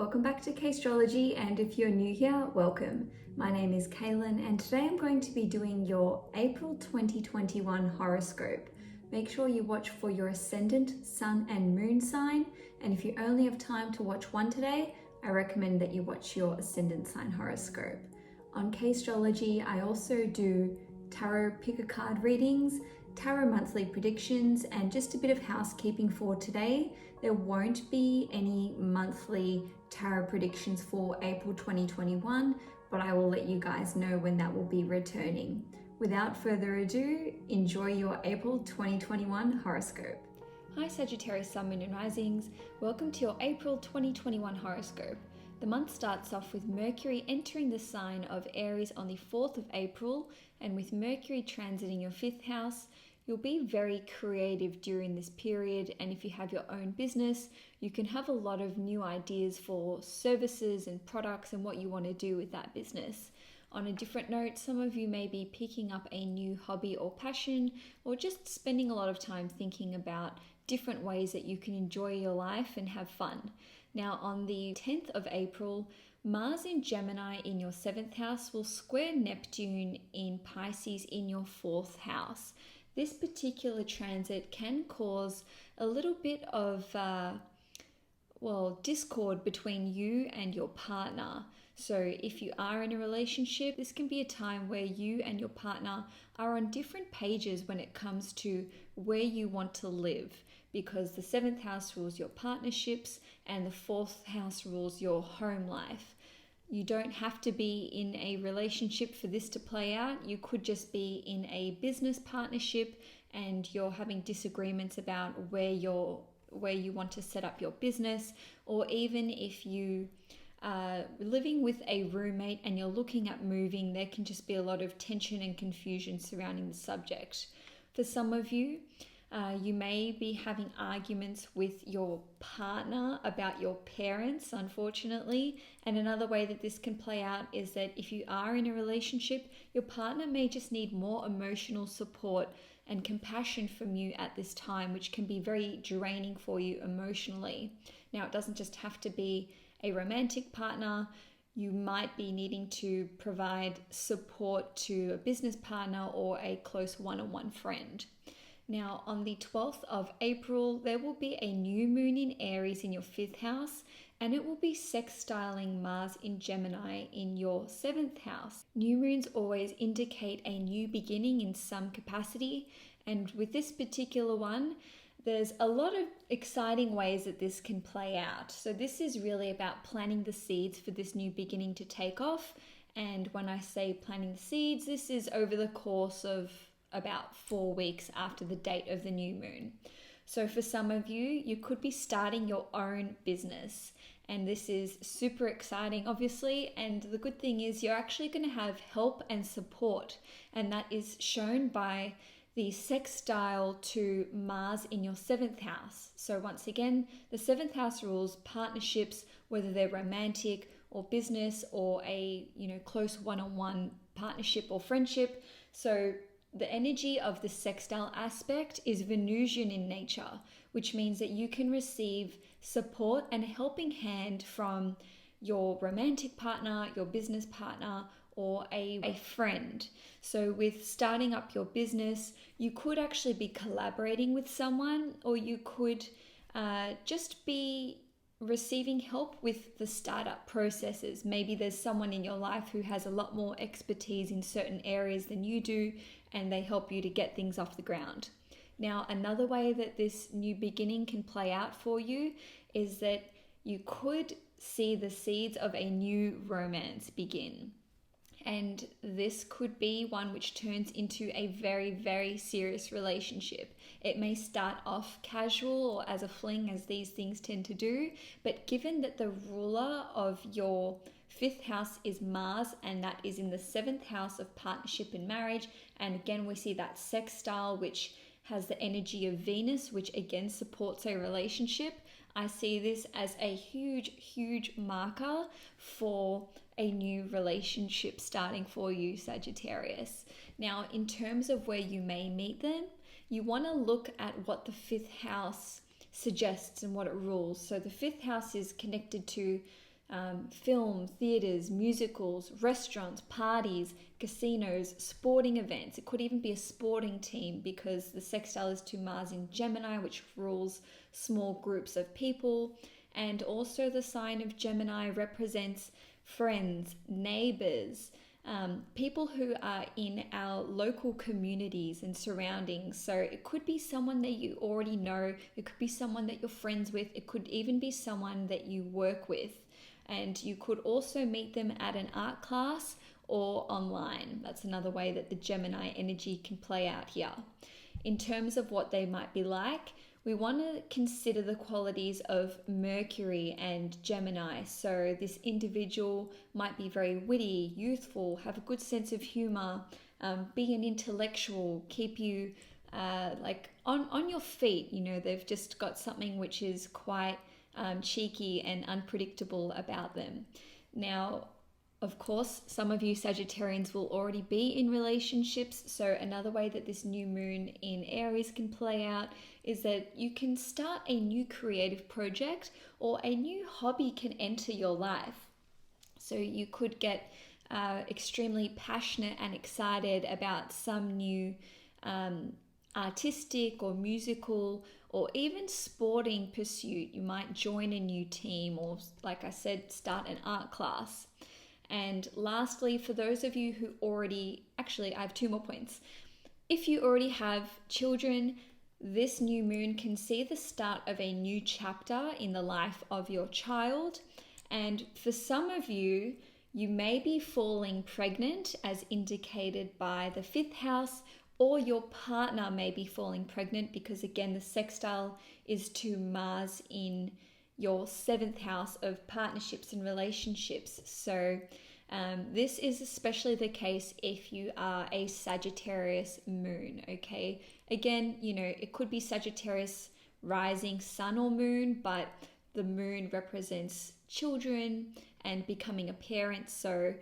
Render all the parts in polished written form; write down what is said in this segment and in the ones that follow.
Welcome back to CAISTROLOGY, and if you're new here, welcome. My name is Cailin, and today I'm going to be doing your April 2021 horoscope. Make sure you watch for your ascendant, sun and moon sign, and if you only have time to watch one today, I recommend that you watch your ascendant sign horoscope. On CAISTROLOGY, I also do tarot pick-a-card readings, tarot monthly predictions, and just a bit of housekeeping for today. There won't be any monthly tarot predictions for April 2021, but I will let you guys know when that will be returning. Without further ado, enjoy your April 2021 horoscope. Hi Sagittarius Sun, Moon and Risings. Welcome to your April 2021 horoscope. The month starts off with Mercury entering the sign of Aries on the 4th of April, and with Mercury transiting your 5th house, you'll be very creative during this period, and if you have your own business, you can have a lot of new ideas for services and products and what you want to do with that business. On a different note, some of you may be picking up a new hobby or passion, or just spending a lot of time thinking about different ways that you can enjoy your life and have fun. Now, on the 10th of April, Mars in Gemini in your 7th house will square Neptune in Pisces in your 4th house. This particular transit can cause a little bit of discord between you and your partner. So if you are in a relationship, this can be a time where you and your partner are on different pages when it comes to where you want to live, because the 7th house rules your partnerships and the 4th house rules your home life. You don't have to be in a relationship for this to play out. You could just be in a business partnership and you're having disagreements about where you want to set up your business, or even if you are living with a roommate and you're looking at moving, there can just be a lot of tension and confusion surrounding the subject. For some of you, you may be having arguments with your partner about your parents, unfortunately. And another way that this can play out is that if you are in a relationship, your partner may just need more emotional support and compassion from you at this time, which can be very draining for you emotionally. Now, it doesn't just have to be a romantic partner. You might be needing to provide support to a business partner or a close one-on-one friend. Now, on the 12th of April, there will be a new moon in Aries in your 5th house, and it will be sextiling Mars in Gemini in your 7th house. New moons always indicate a new beginning in some capacity, and with this particular one, there's a lot of exciting ways that this can play out. So this is really about planting the seeds for this new beginning to take off. And when I say planting the seeds, this is over the course of about 4 weeks after the date of the new moon. So for some of you, you could be starting your own business. And this is super exciting, obviously. And the good thing is you're actually going to have help and support. And that is shown by the sextile to Mars in your 7th house. So once again, the 7th house rules partnerships, whether they're romantic or business or a close one-on-one partnership or friendship. So the energy of the sextile aspect is Venusian in nature, which means that you can receive support and a helping hand from your romantic partner, your business partner, or a friend. So with starting up your business, you could actually be collaborating with someone, or you could just be receiving help with the startup processes. Maybe there's someone in your life who has a lot more expertise in certain areas than you do, and they help you to get things off the ground. Now, another way that this new beginning can play out for you is that you could see the seeds of a new romance begin. And this could be one which turns into a very, very serious relationship. It may start off casual or as a fling, as these things tend to do, but given that the ruler of your 5th house is Mars, and that is in the 7th house of partnership and marriage, and again we see that sextile which has the energy of Venus, which again supports a relationship, I see this as a huge, huge marker for a new relationship starting for you, Sagittarius. Now, in terms of where you may meet them, you want to look at what the 5th house suggests and what it rules. So the 5th house is connected to film, theaters, musicals, restaurants, parties, casinos, sporting events. It could even be a sporting team because the sextile is to Mars in Gemini, which rules small groups of people. And also the sign of Gemini represents friends, neighbors, people who are in our local communities and surroundings. So it could be someone that you already know, it could be someone that you're friends with, it could even be someone that you work with. And you could also meet them at an art class or online. That's another way that the Gemini energy can play out here. In terms of what they might be like, we want to consider the qualities of Mercury and Gemini. So this individual might be very witty, youthful, have a good sense of humor, be an intellectual, keep you on your feet. They've just got something which is quite cheeky and unpredictable about them. Now, of course, some of you Sagittarians will already be in relationships. So another way that this new moon in Aries can play out is that you can start a new creative project or a new hobby can enter your life. So you could get extremely passionate and excited about some new artistic or musical or even sporting pursuit. You might join a new team or, like I said, start an art class. And lastly, for those of you who I have 2 more points. If you already have children, this new moon can see the start of a new chapter in the life of your child. And for some of you, you may be falling pregnant as indicated by the 5th house, or your partner may be falling pregnant because, again, the sextile is to Mars in your 7th house of partnerships and relationships. So this is especially the case if you are a Sagittarius moon, okay? Again, it could be Sagittarius rising sun or moon, but the moon represents children and becoming a parent. So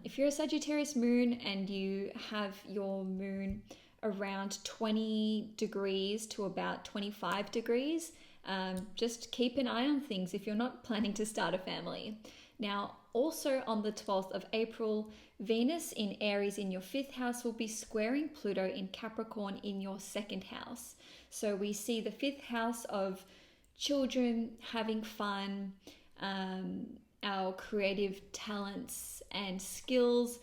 if you're a Sagittarius moon and you have your moon around 20 degrees to about 25 degrees, just keep an eye on things if you're not planning to start a family. Now, also on the 12th of April, Venus in Aries in your 5th house will be squaring Pluto in Capricorn in your 2nd house. So we see the 5th house of children, having fun, our creative talents and skills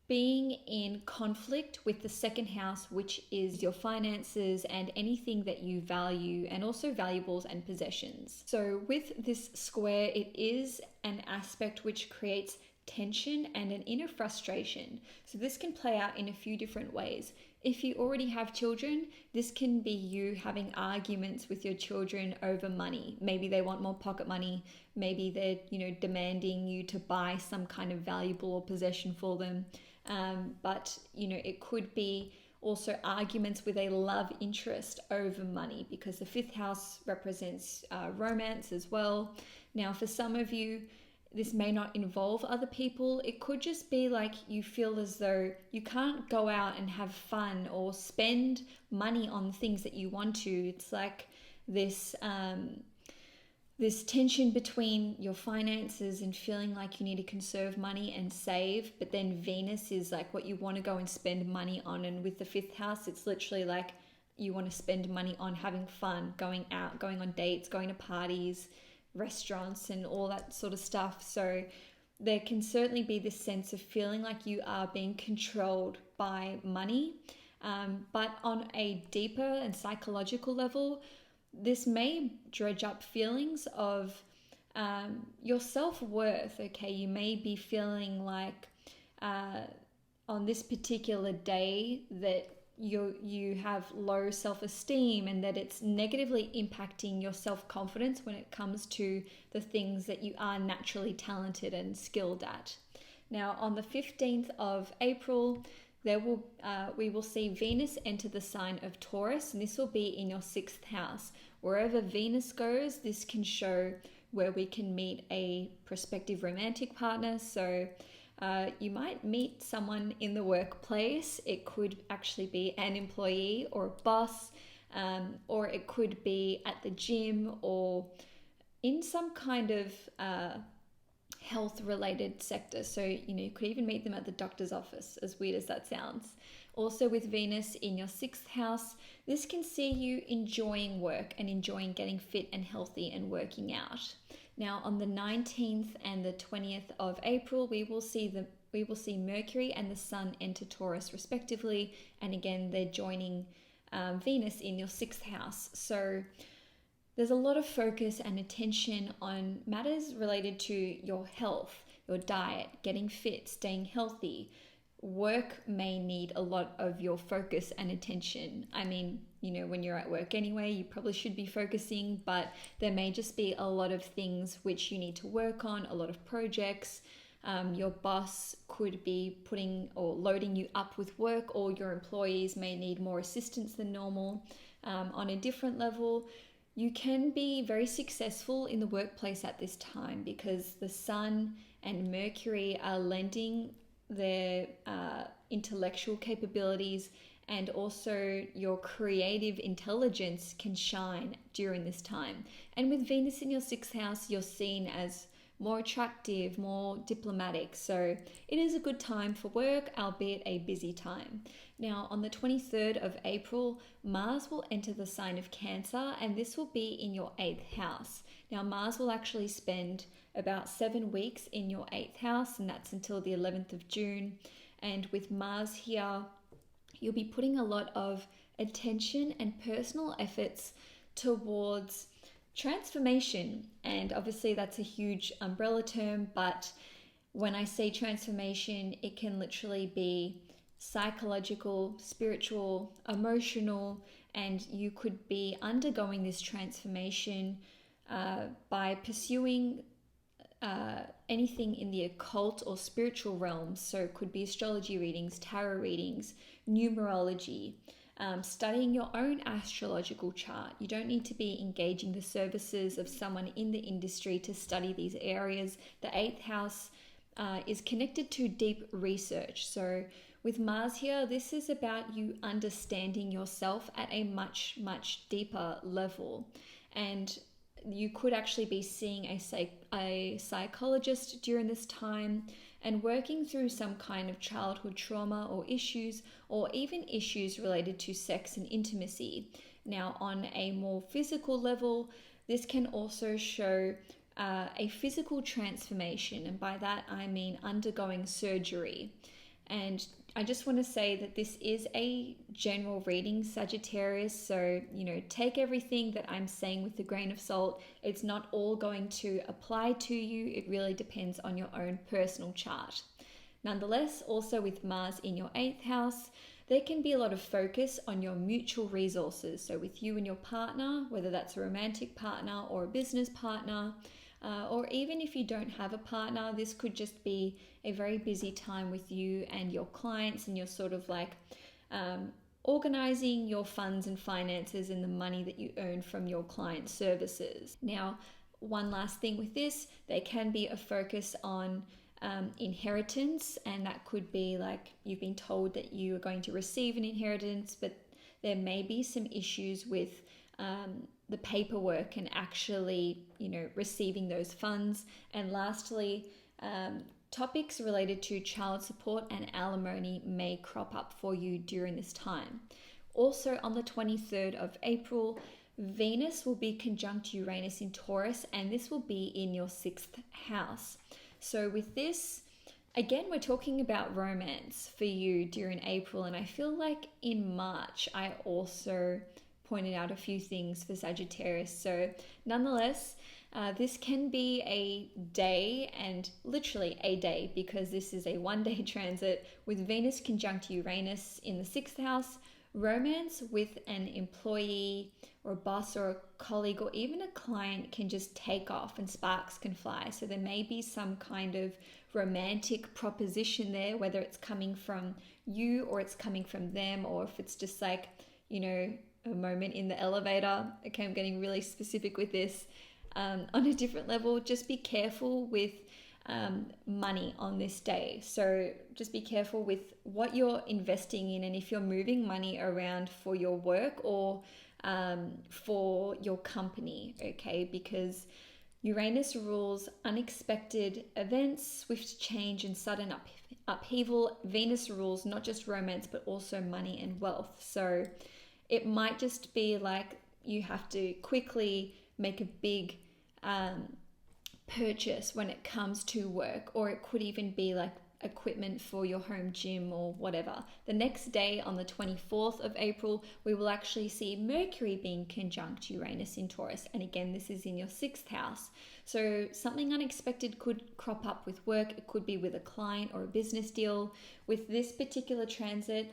being in conflict with the 2nd house, which is your finances and anything that you value, and also valuables and possessions. So with this square, it is an aspect which creates tension and an inner frustration. So this can play out in a few different ways. If you already have children, this can be you having arguments with your children over money. Maybe they want more pocket money. Maybe they're, demanding you to buy some kind of valuable or possession for them. But it could be also arguments with a love interest over money, because the 5th house represents romance as well. Now, for some of you, this may not involve other people. It could just be like you feel as though you can't go out and have fun or spend money on things that you want to. It's like this tension between your finances and feeling like you need to conserve money and save, but then Venus is like what you want to go and spend money on. And with the 5th house, it's literally like you want to spend money on having fun, going out, going on dates, going to parties, restaurants and all that sort of stuff. So there can certainly be this sense of feeling like you are being controlled by money. But on a deeper and psychological level, this may dredge up feelings of your self-worth. Okay, you may be feeling like on this particular day that you have low self-esteem and that it's negatively impacting your self-confidence when it comes to the things that you are naturally talented and skilled at. Now, on the 15th of April, we will see Venus enter the sign of Taurus, and this will be in your 6th house. Wherever Venus goes, this can show where we can meet a prospective romantic partner. So you might meet someone in the workplace. It could actually be an employee or a boss, or it could be at the gym or in some kind of health related sector. So, you could even meet them at the doctor's office, as weird as that sounds. Also with Venus in your 6th house, this can see you enjoying work and enjoying getting fit and healthy and working out. Now on the 19th and the 20th of April, we will see Mercury and the Sun enter Taurus respectively. And again, they're joining Venus in your 6th house. So there's a lot of focus and attention on matters related to your health, your diet, getting fit, staying healthy. Work may need a lot of your focus and attention. I mean, when you're at work anyway, you probably should be focusing, but there may just be a lot of things which you need to work on, a lot of projects. Your boss could be putting or loading you up with work, or your employees may need more assistance than normal. On a different level, you can be very successful in the workplace at this time because the Sun and Mercury are lending their intellectual capabilities, and also your creative intelligence can shine during this time. And with Venus in your 6th house, you're seen as more attractive, more diplomatic. So it is a good time for work, albeit a busy time. Now on the 23rd of April, Mars will enter the sign of Cancer, and this will be in your 8th house. Now Mars will actually spend about 7 weeks in your 8th house, and that's until the 11th of June. And with Mars here, you'll be putting a lot of attention and personal efforts towards transformation. And obviously that's a huge umbrella term, but when I say transformation, it can literally be psychological, spiritual, emotional, and you could be undergoing this transformation by pursuing anything in the occult or spiritual realms. So it could be astrology readings, tarot readings, numerology, studying your own astrological chart. You don't need to be engaging the services of someone in the industry to study these areas. The 8th house is connected to deep research. So with Mars here, this is about you understanding yourself at a much, much deeper level. And you could actually be seeing a psychologist during this time and working through some kind of childhood trauma or issues, or even issues related to sex and intimacy. Now, on a more physical level, this can also show a physical transformation, and by that I mean undergoing surgery. And I just want to say that this is a general reading, Sagittarius, so take everything that I'm saying with a grain of salt. It's not all going to apply to you. It really depends on your own personal chart. Nonetheless, also with Mars in your 8th house, there can be a lot of focus on your mutual resources. So with you and your partner, whether that's a romantic partner or a business partner, or even if you don't have a partner, this could just be a very busy time with you and your clients, and you're sort of like organizing your funds and finances and the money that you earn from your client services. Now, one last thing with this, there can be a focus on inheritance, and that could be like you've been told that you are going to receive an inheritance, but there may be some issues with the paperwork and actually, receiving those funds. And lastly, topics related to child support and alimony may crop up for you during this time. Also on the 23rd of April, Venus will be conjunct Uranus in Taurus, and this will be in your 6th house. So with this, again, we're talking about romance for you during April, and I feel like in March, I also pointed out a few things for Sagittarius. So nonetheless, this can be a day, and literally a day, because this is a one-day transit with Venus conjunct Uranus in the 6th house. Romance with an employee or a boss or a colleague or even a client can just take off and sparks can fly. So there may be some kind of romantic proposition there, whether it's coming from you or it's coming from them, or if it's just like, a moment in the elevator. Okay, I'm getting really specific with this. On a different level, just be careful with money on this day. So just be careful with what you're investing in, and if you're moving money around for your work or for your company, okay? Because Uranus rules unexpected events, swift change, and sudden upheaval. Venus rules not just romance, but also money and wealth. So it might just be like you have to quickly make a big purchase when it comes to work, or it could even be like equipment for your home gym or whatever. The next day, on the 24th of April, we will actually see Mercury being conjunct Uranus in Taurus. And again, this is in your 6th house. So something unexpected could crop up with work. It could be with a client or a business deal. With this particular transit,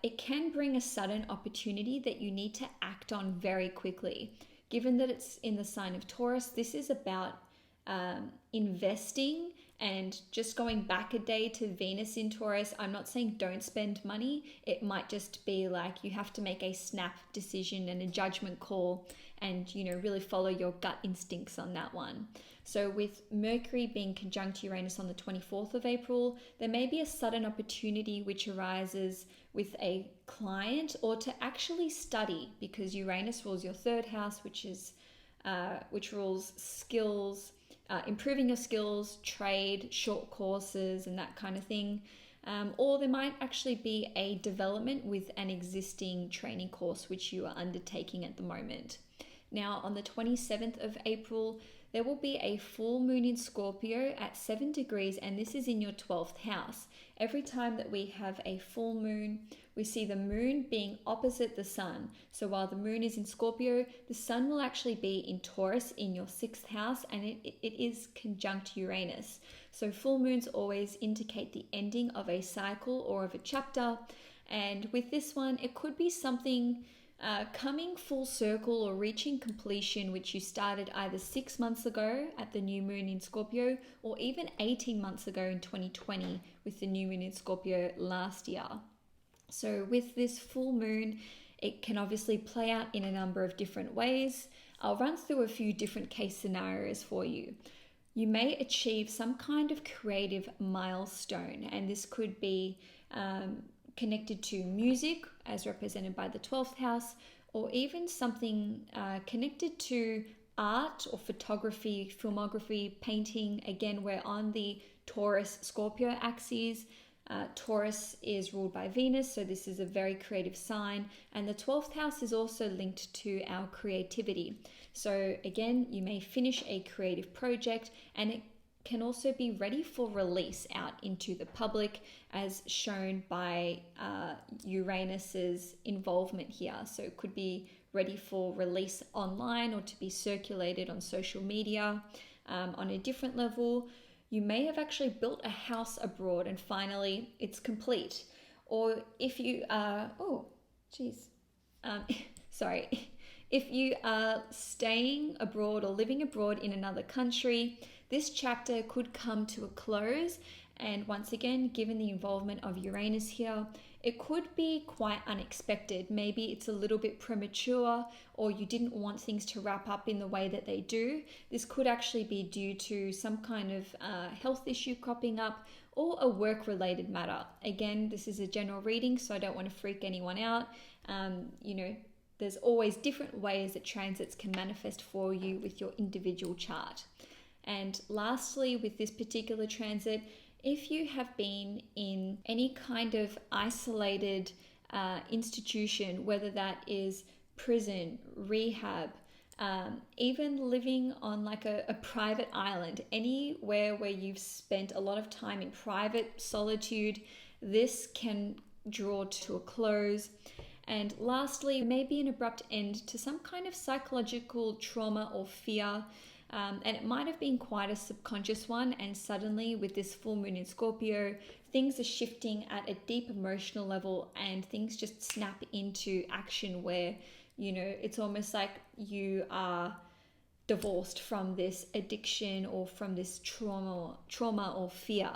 it can bring a sudden opportunity that you need to act on very quickly. Given that it's in the sign of Taurus, this is about investing. And just going back a day to Venus in Taurus, I'm not saying don't spend money. It might just be like you have to make a snap decision and a judgment call and, really follow your gut instincts on that one. So with Mercury being conjunct Uranus on the 24th of April, there may be a sudden opportunity which arises with a client or to actually study, because Uranus rules your 3rd house, which rules skills, improving your skills, trade, short courses, and that kind of thing. Or there might actually be a development with an existing training course which you are undertaking at the moment. Now, on the 27th of April, there will be a full moon in Scorpio at 7 degrees, and this is in your 12th house. Every time that we have a full moon, we see the moon being opposite the sun. So while the moon is in Scorpio, the sun will actually be in Taurus in your 6th house, and it is conjunct Uranus. So full moons always indicate the ending of a cycle or of a chapter. And with this one, it could be something coming full circle or reaching completion, which you started either 6 months ago at the new moon in Scorpio, or even 18 months ago in 2020 with the new moon in Scorpio last year. So with this full moon, it can obviously play out in a number of different ways. I'll run through a few different case scenarios for you. You may achieve some kind of creative milestone, and this could be connected to music, as represented by the 12th house, or even something connected to art or photography, filmography, painting. Again, we're on the Taurus-Scorpio axes. Taurus is ruled by Venus, so this is a very creative sign. And the 12th house is also linked to our creativity. So again, you may finish a creative project, and it can also be ready for release out into the public, as shown by Uranus's involvement here. So it could be ready for release online or to be circulated on social media. On a different level, you may have actually built a house abroad and finally it's complete. Or if you are, if you are staying abroad or living abroad in another country, this chapter could come to a close. And once again, given the involvement of Uranus here, it could be quite unexpected. Maybe it's a little bit premature, or you didn't want things to wrap up in the way that they do. This could actually be due to some kind of health issue cropping up, or a work-related matter. Again, this is a general reading, so I don't want to freak anyone out. There's always different ways that transits can manifest for you with your individual chart. And lastly, with this particular transit, if you have been in any kind of isolated institution, whether that is prison, rehab, even living on like a private island, anywhere where you've spent a lot of time in private solitude, this can draw to a close. And lastly, maybe an abrupt end to some kind of psychological trauma or fear. And it might have been quite a subconscious one, and suddenly with this full moon in Scorpio, things are shifting at a deep emotional level and things just snap into action where, it's almost like you are divorced from this addiction or from this trauma or fear.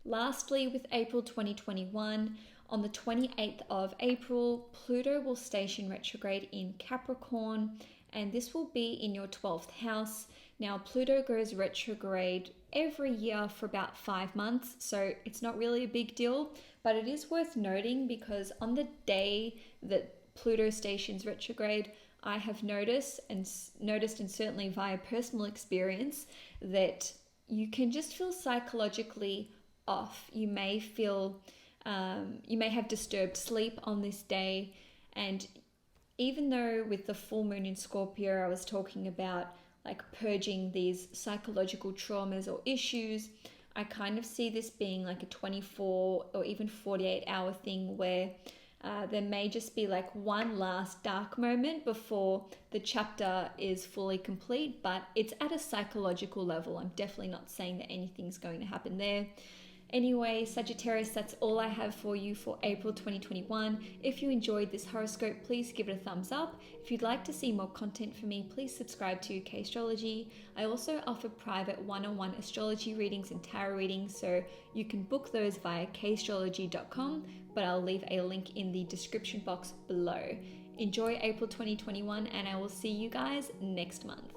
Lastly, with April 2021, on the 28th of April, Pluto will station retrograde in Capricorn, and this will be in your 12th house. Now, Pluto goes retrograde every year for about 5 months, so it's not really a big deal, but it is worth noting because on the day that Pluto stations retrograde, I have noticed and certainly via personal experience that you can just feel psychologically off. You may feel, you may have disturbed sleep on this day. And even though with the full moon in Scorpio, I was talking about like purging these psychological traumas or issues, I kind of see this being like a 24 or even 48-hour thing where there may just be like one last dark moment before the chapter is fully complete, but it's at a psychological level. I'm definitely not saying that anything's going to happen there. Anyway, Sagittarius, that's all I have for you for April 2021. If you enjoyed this horoscope, please give it a thumbs up. If you'd like to see more content from me, please subscribe to CAISTROLOGY. I also offer private one-on-one astrology readings and tarot readings, so you can book those via CAISTROLOGY.com, but I'll leave a link in the description box below. Enjoy April 2021, and I will see you guys next month.